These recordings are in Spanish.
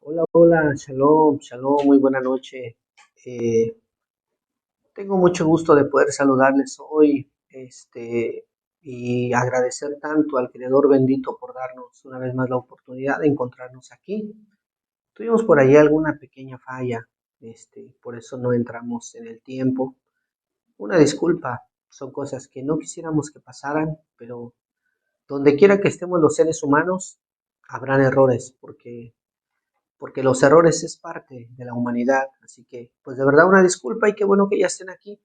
Hola, hola, shalom, shalom, muy buena noche. Eh, Tengo mucho gusto de poder saludarles hoy, y agradecer tanto al Creador bendito por darnos una vez más la oportunidad de encontrarnos aquí. Tuvimos por ahí alguna pequeña falla, por eso no entramos en el tiempo. Una disculpa, son cosas que no quisiéramos que pasaran, pero donde quiera que estemos los seres humanos, habrán errores, porque los errores es parte de la humanidad. Así que, pues de verdad una disculpa y qué bueno que ya estén aquí.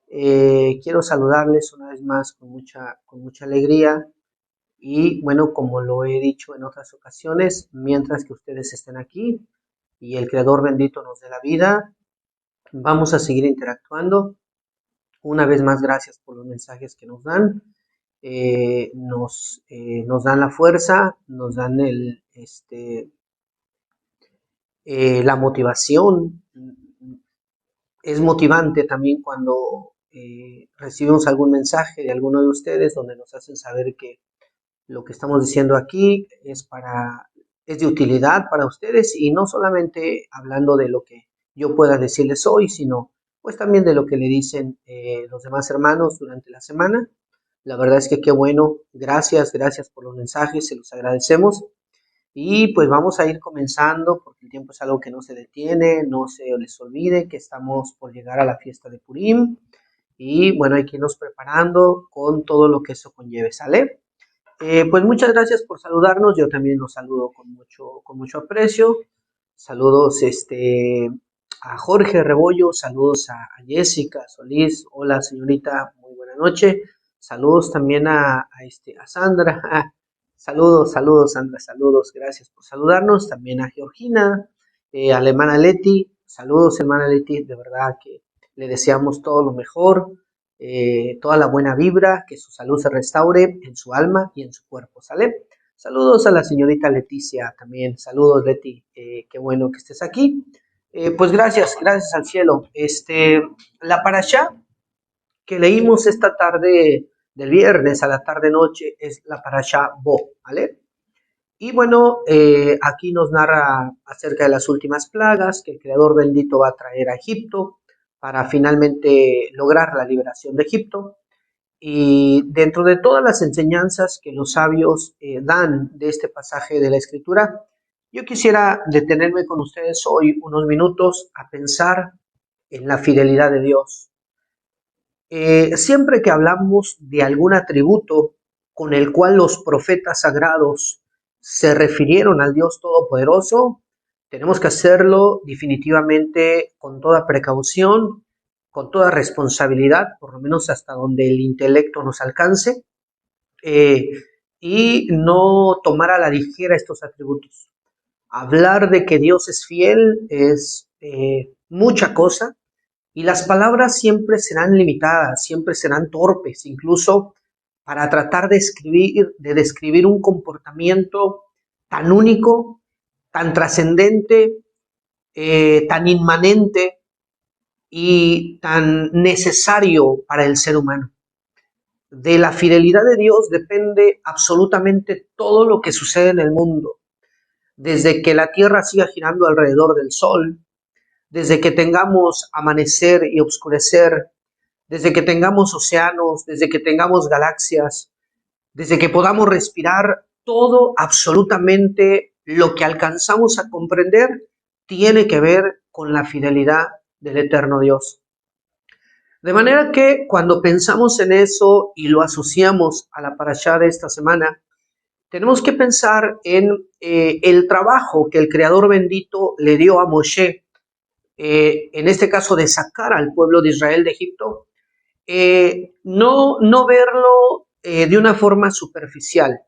Quiero saludarles una vez más con mucha alegría y bueno, como lo he dicho en otras ocasiones, mientras que ustedes estén aquí y el Creador bendito nos dé la vida, vamos a seguir interactuando. Una vez más, gracias por los mensajes que nos dan. Nos dan la fuerza, nos dan la motivación. Es motivante también cuando recibimos algún mensaje de alguno de ustedes donde nos hacen saber que lo que estamos diciendo aquí es de utilidad para ustedes, y no solamente hablando de lo que yo pueda decirles hoy, sino pues también de lo que le dicen los demás hermanos durante la semana. La verdad es que qué bueno, gracias, gracias por los mensajes, se los agradecemos. Y pues vamos a ir comenzando porque el tiempo es algo que no se detiene, no se les olvide que estamos por llegar a la fiesta de Purim y bueno, hay que irnos preparando con todo lo que eso conlleve, ¿sale? Pues muchas gracias por saludarnos, yo también los saludo con mucho aprecio. Saludos a Jorge Rebollo, saludos a Jessica Solís, hola señorita, muy buena noche. Saludos también a Sandra, saludos, saludos Sandra, saludos, gracias por saludarnos. También a Georgina, a la hermana Leti, saludos hermana Leti, de verdad que le deseamos todo lo mejor, toda la buena vibra, que su salud se restaure en su alma y en su cuerpo, ¿sale? Saludos a la señorita Leticia también, saludos Leti, qué bueno que estés aquí. Pues gracias, gracias al cielo. La parashá que leímos esta tarde del viernes a la tarde noche es la parashá Bo, ¿vale? Y bueno, aquí nos narra acerca de las últimas plagas que el Creador bendito va a traer a Egipto para finalmente lograr la liberación de Egipto. Y dentro de todas las enseñanzas que los sabios dan de este pasaje de la Escritura, yo quisiera detenerme con ustedes hoy unos minutos a pensar en la fidelidad de Dios. Siempre que hablamos de algún atributo con el cual los profetas sagrados se refirieron al Dios Todopoderoso, tenemos que hacerlo definitivamente con toda precaución, con toda responsabilidad, por lo menos hasta donde el intelecto nos alcance, eh, y no tomar a la ligera estos atributos. Hablar de que Dios es fiel es mucha cosa, y las palabras siempre serán limitadas, siempre serán torpes, incluso para tratar de describir un comportamiento tan único, tan trascendente, tan inmanente y tan necesario para el ser humano. De la fidelidad de Dios depende absolutamente todo lo que sucede en el mundo, desde que la Tierra siga girando alrededor del Sol, desde que tengamos amanecer y oscurecer, desde que tengamos océanos, desde que tengamos galaxias, desde que podamos respirar, todo absolutamente lo que alcanzamos a comprender tiene que ver con la fidelidad del eterno Dios. De manera que cuando pensamos en eso y lo asociamos a la parashá de esta semana, tenemos que pensar en el trabajo que el Creador bendito le dio a Moshe, en este caso de sacar al pueblo de Israel de Egipto. No verlo de una forma superficial,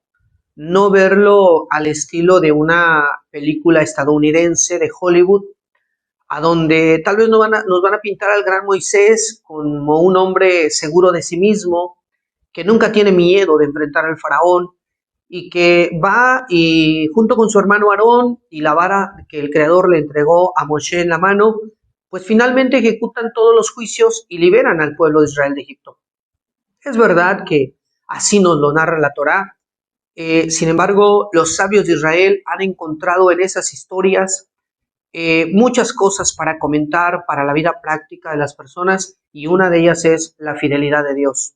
no verlo al estilo de una película estadounidense de Hollywood, a donde tal vez nos van a pintar al gran Moisés como un hombre seguro de sí mismo, que nunca tiene miedo de enfrentar al faraón, y que va y junto con su hermano Aarón y la vara que el Creador le entregó a Moshe en la mano, pues finalmente ejecutan todos los juicios y liberan al pueblo de Israel de Egipto. Es verdad que así nos lo narra la Torá, Sin embargo, los sabios de Israel han encontrado en esas historias muchas cosas para comentar para la vida práctica de las personas, y una de ellas es la fidelidad de Dios.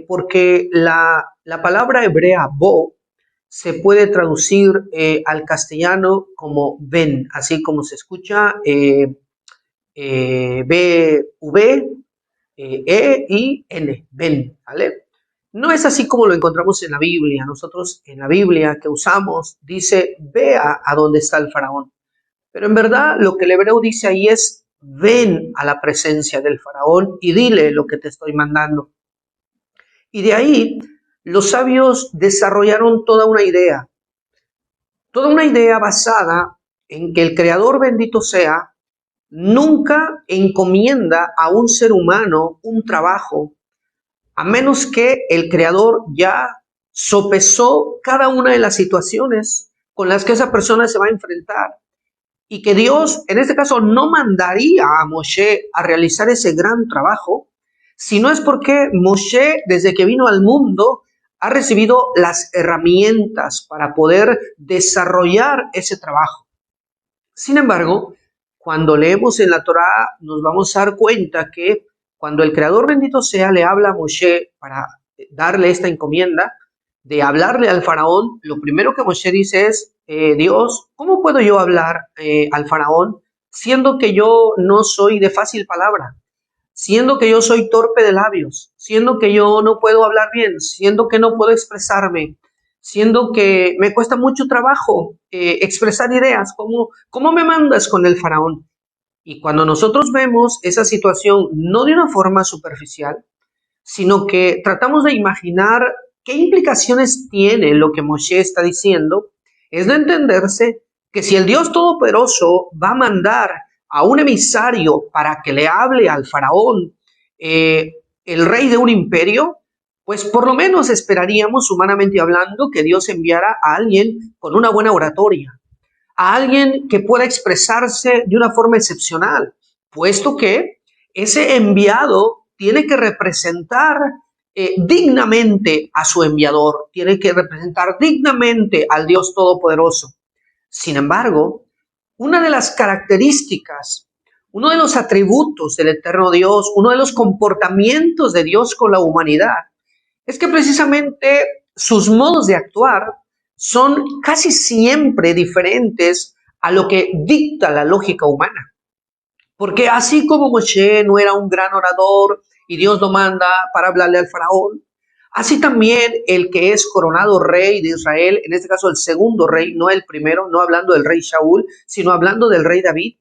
Porque la palabra hebrea bo se puede traducir al castellano como ven, así como se escucha, B-V, E-I-N, ven, ¿vale? No es así como lo encontramos en la Biblia. Nosotros en la Biblia que usamos dice, ve a donde está el faraón. Pero en verdad lo que el hebreo dice ahí es, ven a la presencia del faraón y dile lo que te estoy mandando. Y de ahí los sabios desarrollaron toda una idea basada en que el Creador, bendito sea, nunca encomienda a un ser humano un trabajo, a menos que el Creador ya sopesó cada una de las situaciones con las que esa persona se va a enfrentar. Y que Dios, en este caso, no mandaría a Moshe a realizar ese gran trabajo, si no es porque Moshe, desde que vino al mundo, ha recibido las herramientas para poder desarrollar ese trabajo. Sin embargo, cuando leemos en la Torá, nos vamos a dar cuenta que cuando el Creador, bendito sea, le habla a Moshe para darle esta encomienda de hablarle al faraón, lo primero que Moshe dice es, Dios, ¿cómo puedo yo hablar al faraón siendo que yo no soy de fácil palabra? Siendo que yo soy torpe de labios, siendo que yo no puedo hablar bien, siendo que no puedo expresarme, siendo que me cuesta mucho trabajo expresar ideas. ¿Cómo me mandas con el faraón? Y cuando nosotros vemos esa situación, no de una forma superficial, sino que tratamos de imaginar qué implicaciones tiene lo que Moshe está diciendo, es de entenderse que si el Dios Todopoderoso va a mandar a un emisario para que le hable al faraón, el rey de un imperio, pues por lo menos esperaríamos, humanamente hablando, que Dios enviara a alguien con una buena oratoria, a alguien que pueda expresarse de una forma excepcional, puesto que ese enviado tiene que representar dignamente a su enviador, tiene que representar dignamente al Dios Todopoderoso. Sin embargo, una de las características, uno de los atributos del eterno Dios, uno de los comportamientos de Dios con la humanidad, es que precisamente sus modos de actuar son casi siempre diferentes a lo que dicta la lógica humana. Porque así como Moshe no era un gran orador y Dios lo manda para hablarle al faraón, así también el que es coronado rey de Israel, en este caso el segundo rey, no el primero, no hablando del rey Shaul, sino hablando del rey David,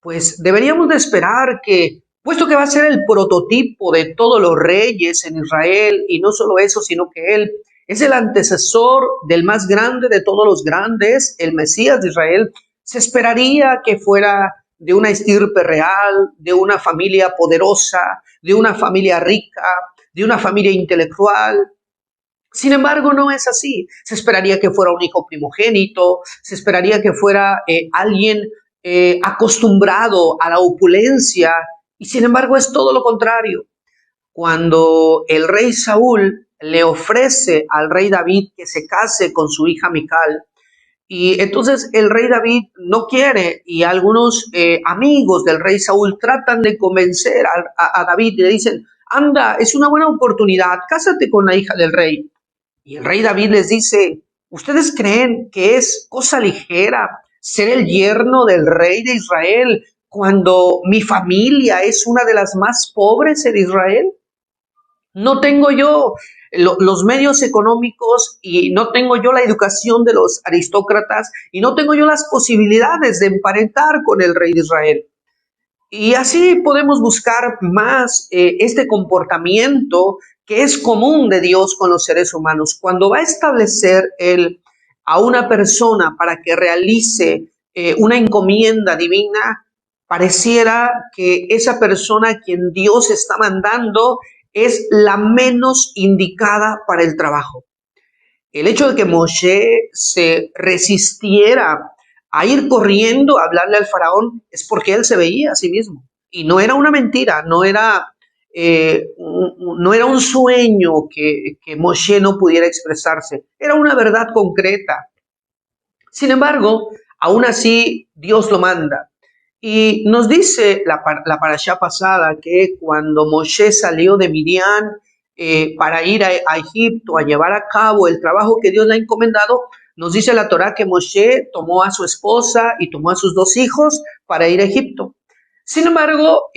pues deberíamos de esperar que, puesto que va a ser el prototipo de todos los reyes en Israel, y no solo eso, sino que él es el antecesor del más grande de todos los grandes, el Mesías de Israel, se esperaría que fuera de una estirpe real, de una familia poderosa, de una familia rica, de una familia intelectual. Sin embargo, no es así. Se esperaría que fuera un hijo primogénito, se esperaría que fuera alguien acostumbrado a la opulencia, y sin embargo es todo lo contrario. Cuando el rey Saúl le ofrece al rey David que se case con su hija Mical, y entonces el rey David no quiere, y algunos amigos del rey Saúl tratan de convencer a David y le dicen, anda, es una buena oportunidad, cásate con la hija del rey. Y el rey David les dice, ¿ustedes creen que es cosa ligera ser el yerno del rey de Israel cuando mi familia es una de las más pobres en Israel? No tengo yo los medios económicos y no tengo yo la educación de los aristócratas y no tengo yo las posibilidades de emparentar con el rey de Israel. Y así podemos buscar más este comportamiento que es común de Dios con los seres humanos. Cuando va a establecer Él a una persona para que realice una encomienda divina, pareciera que esa persona a quien Dios está mandando es la menos indicada para el trabajo. El hecho de que Moshe se resistiera a ir corriendo a hablarle al faraón es porque él se veía a sí mismo. Y no era una mentira, no era no era un sueño que Moshe no pudiera expresarse, era una verdad concreta. Sin embargo, aún así Dios lo manda. Y nos dice la parashá pasada que cuando Moshe salió de Midian para ir a Egipto a llevar a cabo el trabajo que Dios le ha encomendado, nos dice la Torá que Moshe tomó a su esposa y tomó a sus 2 hijos para ir a Egipto. Sin embargo,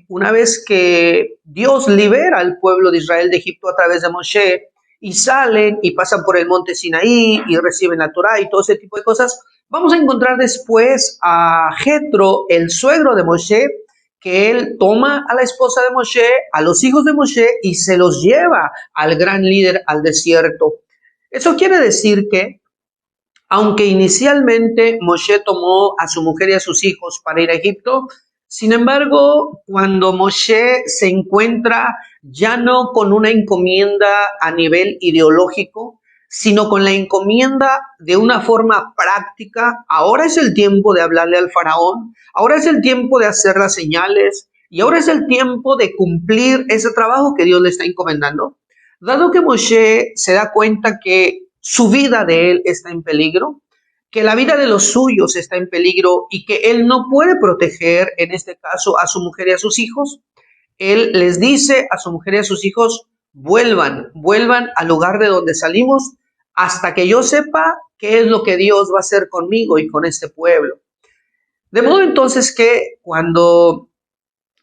una vez que Dios libera al pueblo de Israel de Egipto a través de Moshe, y salen y pasan por el monte Sinaí y reciben la Torá y todo ese tipo de cosas, vamos a encontrar después a Jetro, el suegro de Moshe, que él toma a la esposa de Moshe, a los hijos de Moshe y se los lleva al gran líder al desierto. Eso quiere decir que, aunque inicialmente Moshe tomó a su mujer y a sus hijos para ir a Egipto, sin embargo, cuando Moshe se encuentra ya no con una encomienda a nivel ideológico, sino con la encomienda de una forma práctica, ahora es el tiempo de hablarle al faraón, ahora es el tiempo de hacer las señales y ahora es el tiempo de cumplir ese trabajo que Dios le está encomendando. Dado que Moshe se da cuenta que su vida de él está en peligro, que la vida de los suyos está en peligro y que él no puede proteger, en este caso, a su mujer y a sus hijos, él les dice a su mujer y a sus hijos, vuelvan al lugar de donde salimos hasta que yo sepa qué es lo que Dios va a hacer conmigo y con este pueblo. De modo entonces que cuando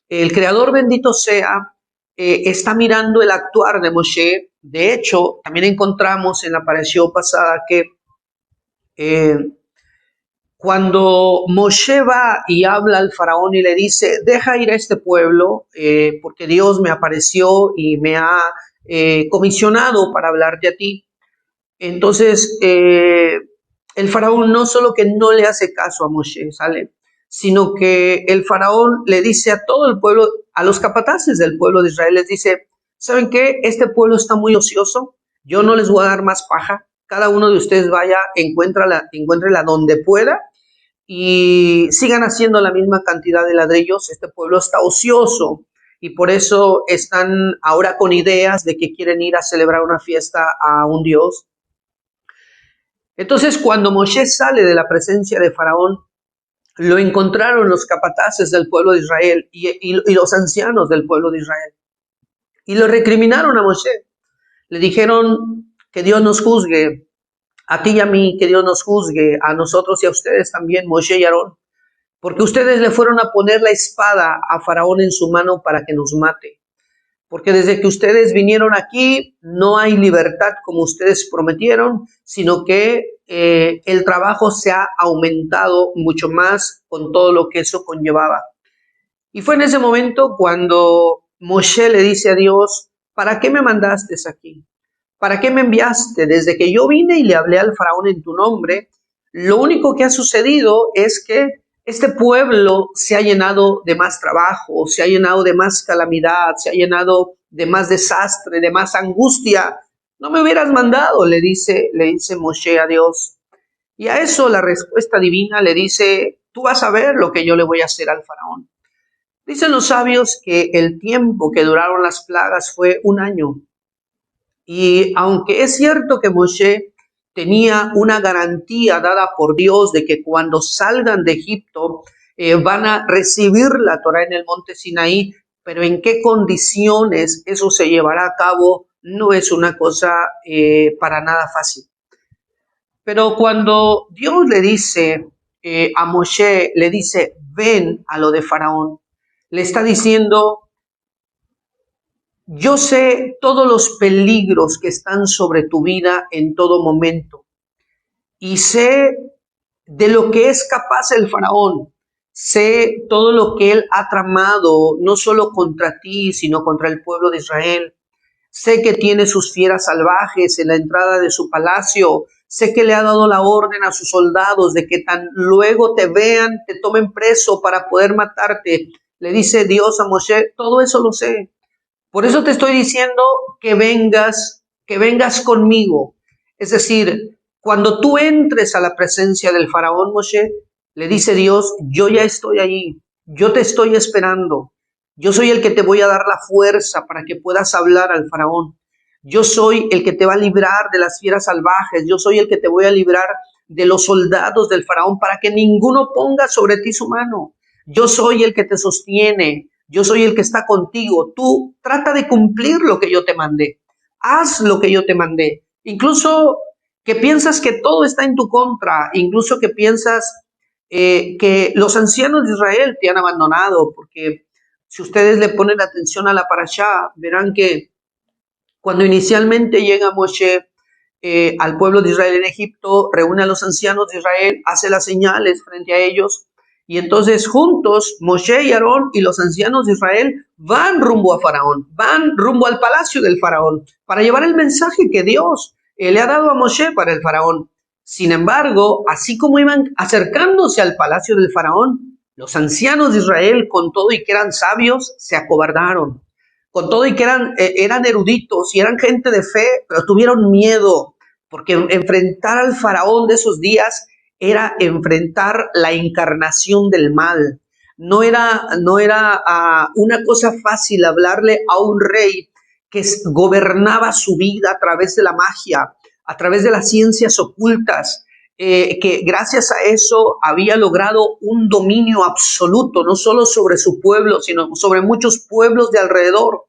el Creador bendito sea, está mirando el actuar de Moshe, de hecho, también encontramos en la parashá pasada que cuando Moshe va y habla al faraón y le dice, deja ir a este pueblo, porque Dios me apareció y me ha comisionado para hablarte a ti. Entonces, el faraón no solo que no le hace caso a Moshe, ¿sale? Sino que el faraón le dice a todo el pueblo, a los capataces del pueblo de Israel, les dice, ¿saben qué? Este pueblo está muy ocioso, yo no les voy a dar más paja, cada uno de ustedes vaya, encuéntrela donde pueda y sigan haciendo la misma cantidad de ladrillos. Este pueblo está ocioso y por eso están ahora con ideas de que quieren ir a celebrar una fiesta a un dios. Entonces, cuando Moshe sale de la presencia de Faraón, lo encontraron los capataces del pueblo de Israel y los ancianos del pueblo de Israel. Y lo recriminaron a Moshe. Le dijeron que Dios nos juzgue, a ti y a mí, que Dios nos juzgue, a nosotros y a ustedes también, Moshe y Aarón, porque ustedes le fueron a poner la espada a Faraón en su mano para que nos mate. Porque desde que ustedes vinieron aquí no hay libertad como ustedes prometieron, sino que el trabajo se ha aumentado mucho más con todo lo que eso conllevaba. Y fue en ese momento cuando Moshe le dice a Dios, ¿para qué me mandaste aquí? ¿Para qué me enviaste? Desde que yo vine y le hablé al faraón en tu nombre, lo único que ha sucedido es que este pueblo se ha llenado de más trabajo, se ha llenado de más calamidad, se ha llenado de más desastre, de más angustia. No me hubieras mandado, le dice Moshe a Dios. Y a eso la respuesta divina le dice, tú vas a ver lo que yo le voy a hacer al faraón. Dicen los sabios que el tiempo que duraron las plagas fue 1 año. Y aunque es cierto que Moshe tenía una garantía dada por Dios de que cuando salgan de Egipto van a recibir la Torá en el monte Sinaí, pero en qué condiciones eso se llevará a cabo no es una cosa para nada fácil. Pero cuando Dios le dice a Moshe, le dice, ven a lo de Faraón, le está diciendo, yo sé todos los peligros que están sobre tu vida en todo momento y sé de lo que es capaz el faraón, sé todo lo que él ha tramado, no solo contra ti, sino contra el pueblo de Israel. Sé que tiene sus fieras salvajes en la entrada de su palacio, sé que le ha dado la orden a sus soldados de que tan luego te vean, te tomen preso para poder matarte. Le dice Dios a Moshe, todo eso lo sé. Por eso te estoy diciendo que vengas conmigo. Es decir, cuando tú entres a la presencia del faraón, Moshe, le dice Dios, yo ya estoy allí, yo te estoy esperando. Yo soy el que te voy a dar la fuerza para que puedas hablar al faraón. Yo soy el que te va a librar de las fieras salvajes. Yo soy el que te voy a librar de los soldados del faraón para que ninguno ponga sobre ti su mano. Yo soy el que te sostiene. Yo soy el que está contigo. Tú trata de cumplir lo que yo te mandé. Haz lo que yo te mandé. Incluso que piensas que todo está en tu contra, incluso que piensas que los ancianos de Israel te han abandonado, porque si ustedes le ponen atención a la parashá, verán que cuando inicialmente llega Moshe al pueblo de Israel en Egipto, reúne a los ancianos de Israel, hace las señales frente a ellos, y entonces juntos Moshe y Aarón y los ancianos de Israel van rumbo a Faraón, van rumbo al palacio del Faraón, para llevar el mensaje que Dios le ha dado a Moshe para el Faraón. Sin embargo, así como iban acercándose al palacio del Faraón, los ancianos de Israel, con todo y que eran sabios, se acobardaron. Con todo y que eran eruditos y eran gente de fe, pero tuvieron miedo, porque enfrentar al faraón de esos días era enfrentar la encarnación del mal. No era una cosa fácil hablarle a un rey que gobernaba su vida a través de la magia, a través de las ciencias ocultas, que gracias a eso había logrado un dominio absoluto, no solo sobre su pueblo, sino sobre muchos pueblos de alrededor.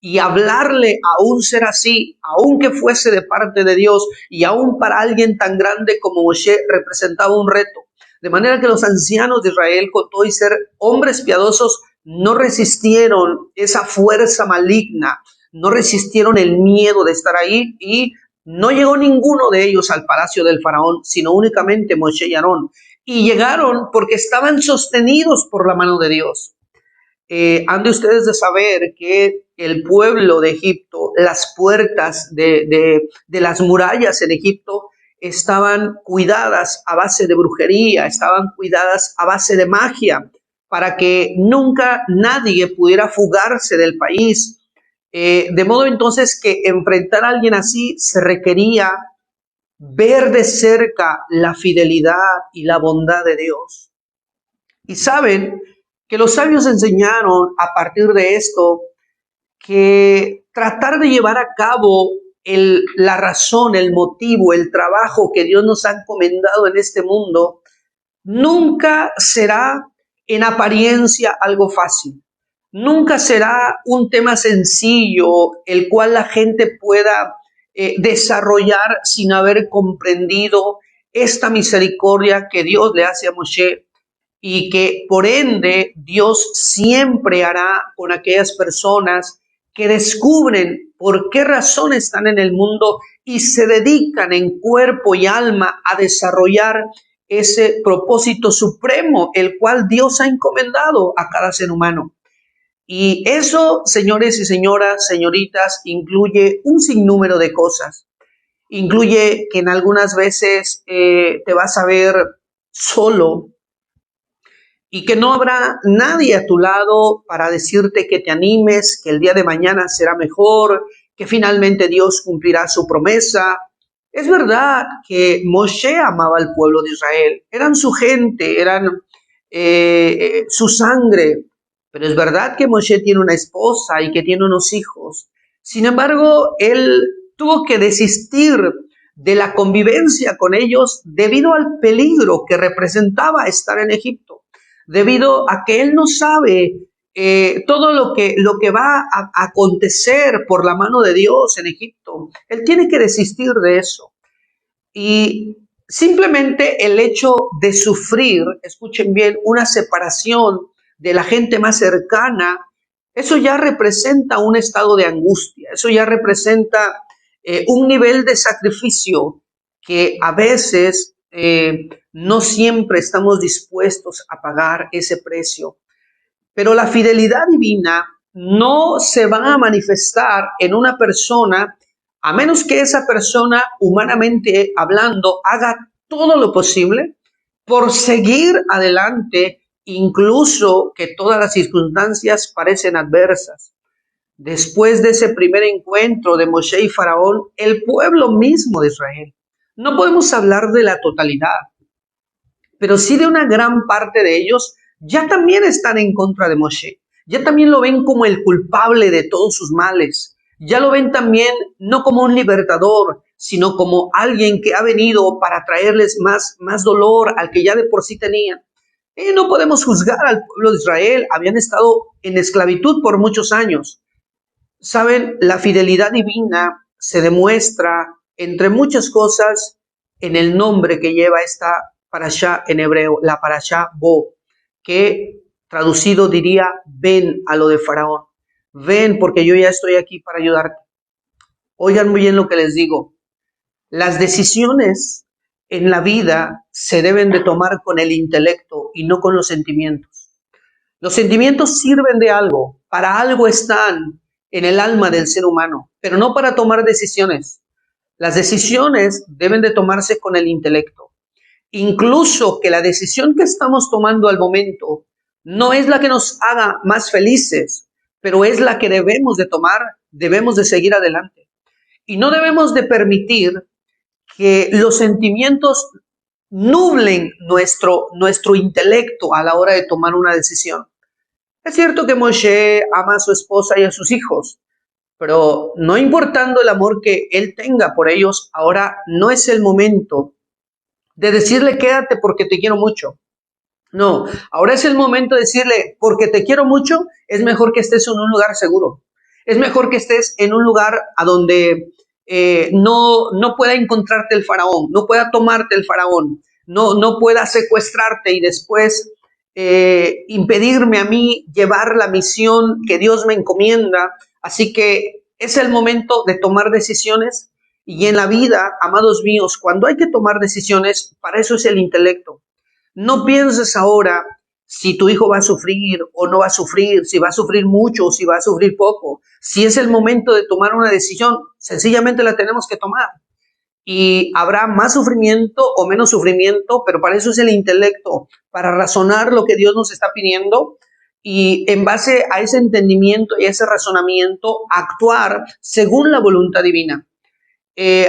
Y hablarle a un ser así, aunque fuese de parte de Dios, y aún para alguien tan grande como Moshe, representaba un reto. De manera que los ancianos de Israel, con todo y ser hombres piadosos, no resistieron esa fuerza maligna, no resistieron el miedo de estar ahí, y no llegó ninguno de ellos al palacio del faraón, sino únicamente Moshe y Aarón. Y llegaron porque estaban sostenidos por la mano de Dios. Han de ustedes de saber que el pueblo de Egipto, las puertas de las murallas en Egipto estaban cuidadas a base de brujería, estaban cuidadas a base de magia, para que nunca nadie pudiera fugarse del país. De modo entonces que enfrentar a alguien así se requería ver de cerca la fidelidad y la bondad de Dios. Y saben que los sabios enseñaron a partir de esto que tratar de llevar a cabo la razón, el motivo, el trabajo que Dios nos ha encomendado en este mundo, nunca será en apariencia algo fácil. Nunca será un tema sencillo el cual la gente pueda desarrollar sin haber comprendido esta misericordia que Dios le hace a Moshe, y que por ende Dios siempre hará con aquellas personas que descubren por qué razón están en el mundo y se dedican en cuerpo y alma a desarrollar ese propósito supremo, el cual Dios ha encomendado a cada ser humano. Y eso, señores y señoras, señoritas, incluye un sinnúmero de cosas. Incluye que en algunas veces te vas a ver solo, y que no habrá nadie a tu lado para decirte que te animes, que el día de mañana será mejor, que finalmente Dios cumplirá su promesa. Es verdad que Moshe amaba al pueblo de Israel, eran su gente, eran su sangre, pero es verdad que Moshe tiene una esposa y que tiene unos hijos. Sin embargo, él tuvo que desistir de la convivencia con ellos debido al peligro que representaba estar en Egipto, debido a que él no sabe todo lo que va a acontecer por la mano de Dios en Egipto. Él tiene que desistir de eso. Y simplemente el hecho de sufrir, escuchen bien, una separación de la gente más cercana, eso ya representa un estado de angustia, eso ya representa un nivel de sacrificio que a veces no siempre estamos dispuestos a pagar ese precio. Pero la fidelidad divina no se va a manifestar en una persona a menos que esa persona, humanamente hablando, haga todo lo posible por seguir adelante, incluso que todas las circunstancias parecen adversas. Después de ese primer encuentro de Moshe y Faraón, el pueblo mismo de Israel, no podemos hablar de la totalidad, pero sí de una gran parte de ellos, ya también están en contra de Moshe, ya también lo ven como el culpable de todos sus males. Ya lo ven también no como un libertador, sino como alguien que ha venido para traerles más dolor al que ya de por sí tenían. No podemos juzgar al pueblo de Israel, habían estado en esclavitud por muchos años. Saben, la fidelidad divina se demuestra, entre muchas cosas, en el nombre que lleva esta parashá en hebreo, la parashá Bo, que traducido diría, ven a lo de Faraón. Ven porque yo ya estoy aquí para ayudarte. Oigan muy bien lo que les digo. Las decisiones en la vida se deben de tomar con el intelecto y no con los sentimientos. Los sentimientos sirven de algo, para algo están en el alma del ser humano, pero no para tomar decisiones. Las decisiones deben de tomarse con el intelecto. Incluso que la decisión que estamos tomando al momento no es la que nos haga más felices, pero es la que debemos de tomar, debemos de seguir adelante. Y no debemos de permitir que los sentimientos nublen nuestro intelecto a la hora de tomar una decisión. Es cierto que Moshe ama a su esposa y a sus hijos, pero no importando el amor que él tenga por ellos, ahora no es el momento de decirle quédate porque te quiero mucho. No, ahora es el momento de decirle porque te quiero mucho, es mejor que estés en un lugar seguro. Es mejor que estés en un lugar a donde no pueda encontrarte el faraón, no pueda tomarte el faraón, no pueda secuestrarte y después impedirme a mí llevar la misión que Dios me encomienda. Así que es el momento de tomar decisiones y en la vida, amados míos, cuando hay que tomar decisiones, para eso es el intelecto. No pienses ahora si tu hijo va a sufrir o no va a sufrir, si va a sufrir mucho o si va a sufrir poco. Si es el momento de tomar una decisión, sencillamente la tenemos que tomar. Y habrá más sufrimiento o menos sufrimiento, pero para eso es el intelecto, para razonar lo que Dios nos está pidiendo y en base a ese entendimiento y ese razonamiento actuar según la voluntad divina.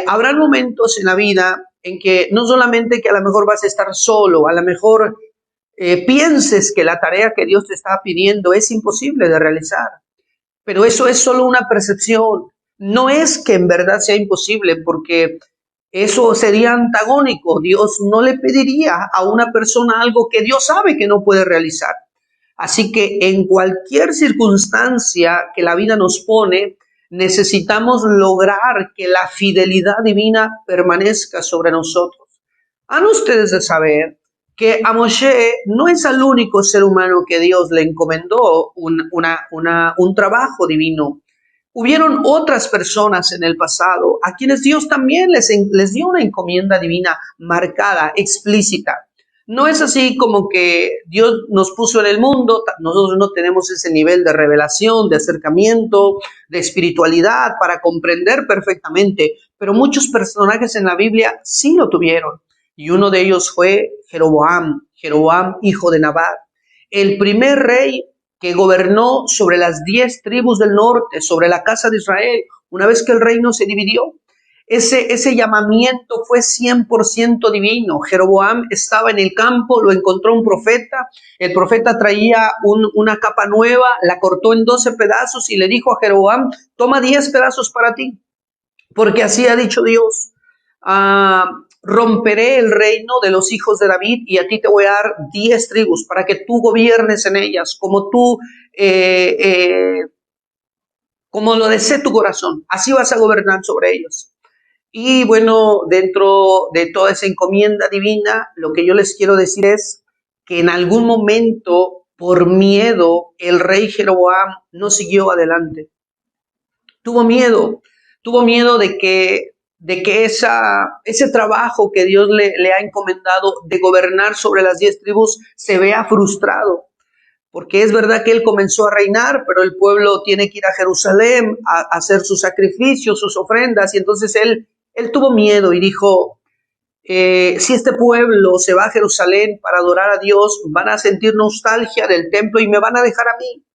Habrá momentos en la vida en que no solamente que a lo mejor vas a estar solo, a lo mejor pienses que la tarea que Dios te está pidiendo es imposible de realizar, pero eso es solo una percepción. No es que en verdad sea imposible, porque eso sería antagónico. Dios no le pediría a una persona algo que Dios sabe que no puede realizar. Así que en cualquier circunstancia que la vida nos pone, necesitamos lograr que la fidelidad divina permanezca sobre nosotros. Han ustedes de saber que a Moshe no es al único ser humano que Dios le encomendó un trabajo divino. Hubieron otras personas en el pasado a quienes Dios también les dio una encomienda divina marcada, explícita. No es así como que Dios nos puso en el mundo, nosotros no tenemos ese nivel de revelación, de acercamiento, de espiritualidad para comprender perfectamente, pero muchos personajes en la Biblia sí lo tuvieron. Y uno de ellos fue Jeroboam, hijo de Nabat, el primer rey que gobernó sobre las 10 tribus del norte, sobre la casa de Israel, una vez que el reino se dividió. Ese llamamiento fue 100% divino. Jeroboam estaba en el campo, lo encontró un profeta, el profeta traía una capa nueva, la cortó en 12 pedazos y le dijo a Jeroboam, toma 10 pedazos para ti, porque así ha dicho Dios, romperé el reino de los hijos de David y a ti te voy a dar 10 tribus para que tú gobiernes en ellas, como lo desee tu corazón, así vas a gobernar sobre ellos. Y bueno, dentro de toda esa encomienda divina, lo que yo les quiero decir es que en algún momento, por miedo, el rey Jeroboam no siguió adelante. Tuvo miedo de que ese trabajo que Dios le ha encomendado de gobernar sobre las 10 tribus se vea frustrado. Porque es verdad que él comenzó a reinar, pero el pueblo tiene que ir a Jerusalén a hacer sus sacrificios, sus ofrendas, y entonces él tuvo miedo y dijo, si este pueblo se va a Jerusalén para adorar a Dios, van a sentir nostalgia del templo y me van a dejar a mí.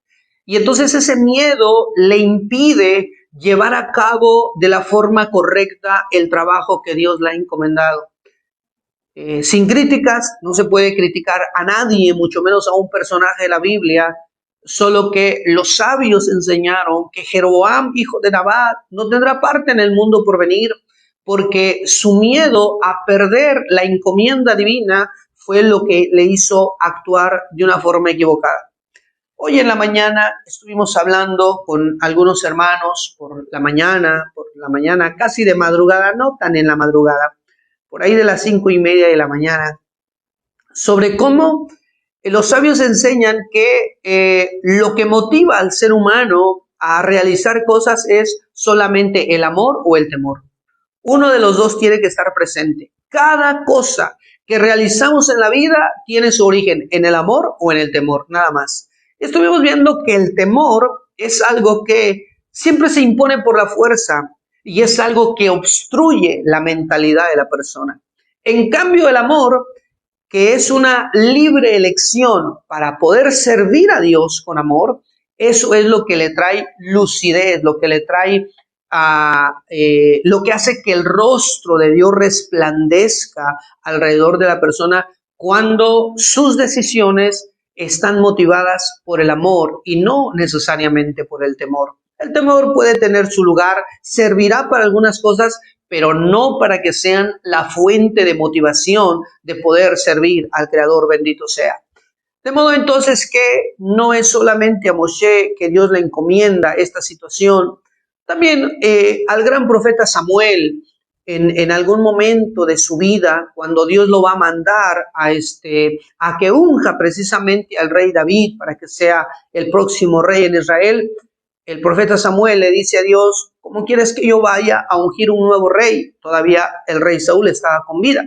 Y entonces ese miedo le impide llevar a cabo de la forma correcta el trabajo que Dios le ha encomendado. Sin críticas, no se puede criticar a nadie, mucho menos a un personaje de la Biblia, solo que los sabios enseñaron que Jeroboam, hijo de Nabat, no tendrá parte en el mundo por venir, porque su miedo a perder la encomienda divina fue lo que le hizo actuar de una forma equivocada. Hoy en la mañana estuvimos hablando con algunos hermanos por la mañana, casi de madrugada, no tan en la madrugada, por ahí de las 5:30 de la mañana, sobre cómo los sabios enseñan que lo que motiva al ser humano a realizar cosas es solamente el amor o el temor. Uno de los dos tiene que estar presente. Cada cosa que realizamos en la vida tiene su origen en el amor o en el temor, nada más. Estuvimos viendo que el temor es algo que siempre se impone por la fuerza y es algo que obstruye la mentalidad de la persona. En cambio, el amor, que es una libre elección para poder servir a Dios con amor, eso es lo que le trae lucidez, lo que le trae lo que hace que el rostro de Dios resplandezca alrededor de la persona cuando sus decisiones están motivadas por el amor y no necesariamente por el temor. El temor puede tener su lugar, servirá para algunas cosas, pero no para que sean la fuente de motivación de poder servir al Creador, bendito sea. De modo entonces que no es solamente a Moshe que Dios le encomienda esta situación, también al gran profeta Samuel, en algún momento de su vida, cuando Dios lo va a mandar a que unja precisamente al rey David para que sea el próximo rey en Israel, el profeta Samuel le dice a Dios: ¿cómo quieres que yo vaya a ungir un nuevo rey? Todavía el rey Saúl estaba con vida.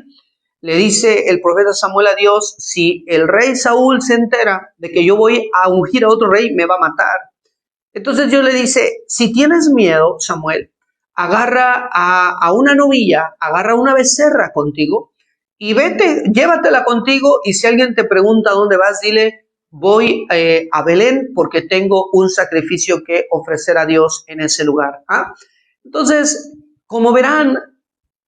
Le dice el profeta Samuel a Dios: si el rey Saúl se entera de que yo voy a ungir a otro rey, me va a matar. Entonces Dios le dice: si tienes miedo, Samuel, agarra a una novilla, agarra una becerra contigo y vete, llévatela contigo, y si alguien te pregunta dónde vas, dile: voy a Belén porque tengo un sacrificio que ofrecer a Dios en ese lugar. Entonces, como verán,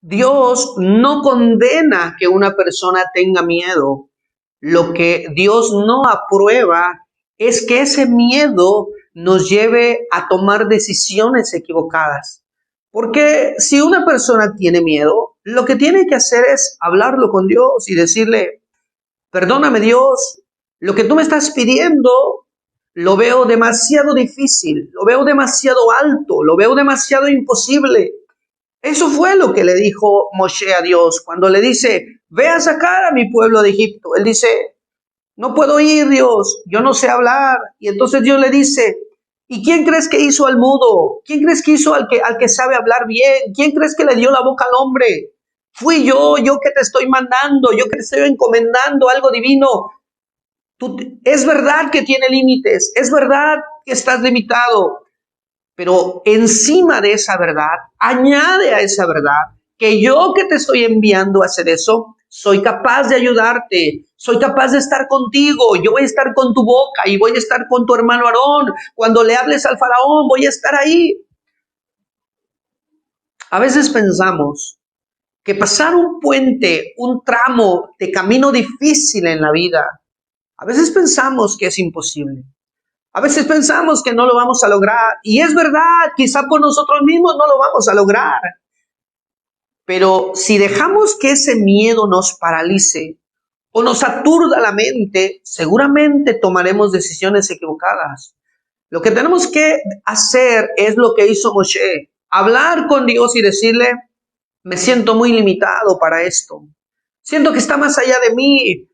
Dios no condena que una persona tenga miedo. Lo que Dios no aprueba es que ese miedo nos lleve a tomar decisiones equivocadas. Porque si una persona tiene miedo, lo que tiene que hacer es hablarlo con Dios y decirle: perdóname, Dios, lo que tú me estás pidiendo lo veo demasiado difícil, lo veo demasiado alto, lo veo demasiado imposible. Eso fue lo que le dijo Moshe a Dios cuando le dice: ve a sacar a mi pueblo de Egipto. Él dice: no puedo ir, Dios, yo no sé hablar. Y entonces Dios le dice: ¿y quién crees que hizo al mudo? ¿Quién crees que hizo al que sabe hablar bien? ¿Quién crees que le dio la boca al hombre? Fui yo que te estoy mandando, yo que te estoy encomendando algo divino. Es verdad que tiene límites, es verdad que estás limitado, pero encima de esa verdad, añade a esa verdad que yo que te estoy enviando a hacer eso, soy capaz de ayudarte, soy capaz de estar contigo, yo voy a estar con tu boca y voy a estar con tu hermano Aarón. Cuando le hables al faraón, voy a estar ahí. A veces pensamos que pasar un puente, un tramo de camino difícil en la vida, a veces pensamos que es imposible. A veces pensamos que no lo vamos a lograr. Y es verdad, quizá por nosotros mismos no lo vamos a lograr. Pero si dejamos que ese miedo nos paralice o nos aturda la mente, seguramente tomaremos decisiones equivocadas. Lo que tenemos que hacer es lo que hizo Moshe: hablar con Dios y decirle: me siento muy limitado para esto. Siento que está más allá de mí.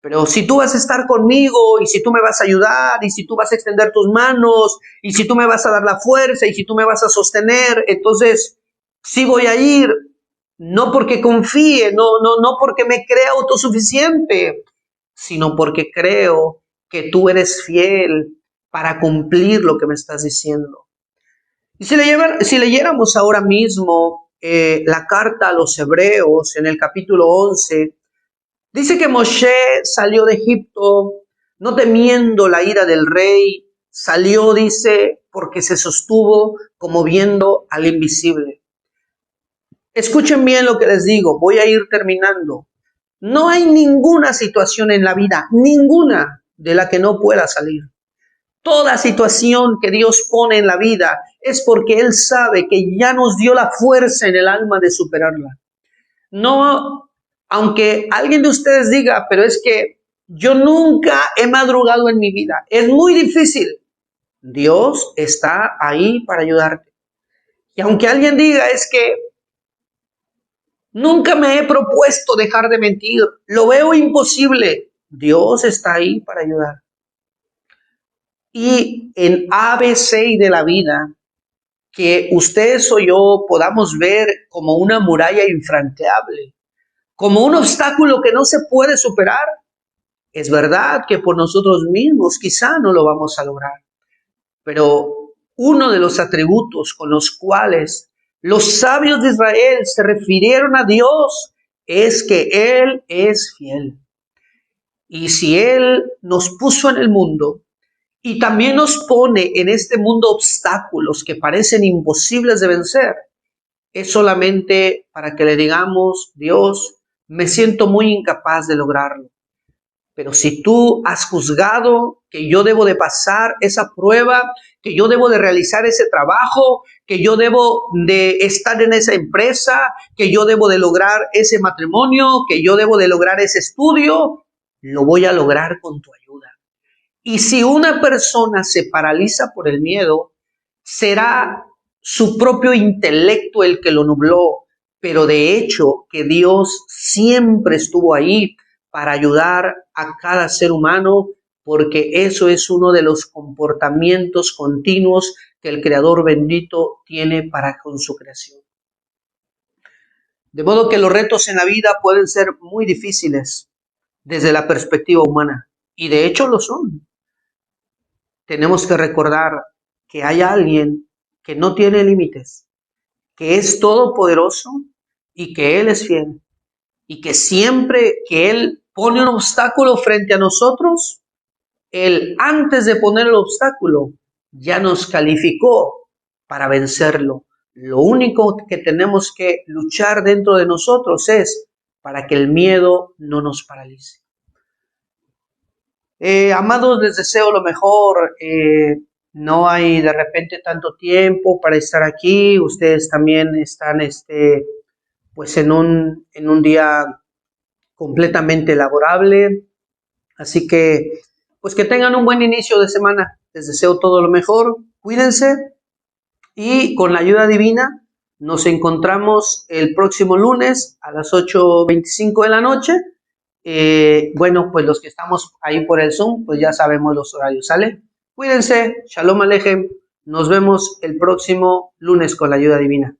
Pero si tú vas a estar conmigo, y si tú me vas a ayudar, y si tú vas a extender tus manos, y si tú me vas a dar la fuerza, y si tú me vas a sostener, entonces sí voy a ir. No porque confíe, no porque me crea autosuficiente, sino porque creo que tú eres fiel para cumplir lo que me estás diciendo. Y si leyéramos ahora mismo la carta a los Hebreos en el capítulo 11, dice que Moshe salió de Egipto no temiendo la ira del rey. Salió, dice, porque se sostuvo como viendo al invisible. Escuchen bien lo que les digo, voy a ir terminando. No hay ninguna situación en la vida, ninguna, de la que no pueda salir. Toda situación que Dios pone en la vida es porque Él sabe que ya nos dio la fuerza en el alma de superarla. No, aunque alguien de ustedes diga, pero es que yo nunca he madrugado en mi vida, es muy difícil. Dios está ahí para ayudarte. Y aunque alguien diga, es que nunca me he propuesto dejar de mentir, lo veo imposible, Dios está ahí para ayudar. Y en ABC de la vida, que ustedes o yo podamos ver como una muralla infranqueable, como un obstáculo que no se puede superar. Es verdad que por nosotros mismos quizá no lo vamos a lograr, pero uno de los atributos con los cuales los sabios de Israel se refirieron a Dios es que Él es fiel. Y si Él nos puso en el mundo y también nos pone en este mundo obstáculos que parecen imposibles de vencer, es solamente para que le digamos, Dios, me siento muy incapaz de lograrlo. Pero si tú has juzgado que yo debo de pasar esa prueba, que yo debo de realizar ese trabajo, que yo debo de estar en esa empresa, que yo debo de lograr ese matrimonio, que yo debo de lograr ese estudio, lo voy a lograr con tu ayuda. Y si una persona se paraliza por el miedo, será su propio intelecto el que lo nubló, pero de hecho que Dios siempre estuvo ahí para ayudar a cada ser humano, porque eso es uno de los comportamientos continuos que el Creador bendito tiene para con su creación. De modo que los retos en la vida pueden ser muy difíciles desde la perspectiva humana, y de hecho lo son. Tenemos que recordar que hay alguien que no tiene límites, que es todopoderoso y que Él es fiel. Y que siempre que Él pone un obstáculo frente a nosotros, Él antes de poner el obstáculo ya nos calificó para vencerlo. Lo único que tenemos que luchar dentro de nosotros es para que el miedo no nos paralice. Amados, les deseo lo mejor. No hay de repente tanto tiempo para estar aquí. Ustedes también están pues en un día completamente laborable. Así que pues que tengan un buen inicio de semana. Les deseo todo lo mejor. Cuídense y con la ayuda divina nos encontramos el próximo lunes a las 8:25 de la noche. Bueno, pues los que estamos ahí por el Zoom, pues ya sabemos los horarios, ¿sale? Cuídense, Shalom Alejem, nos vemos el próximo lunes con la ayuda divina.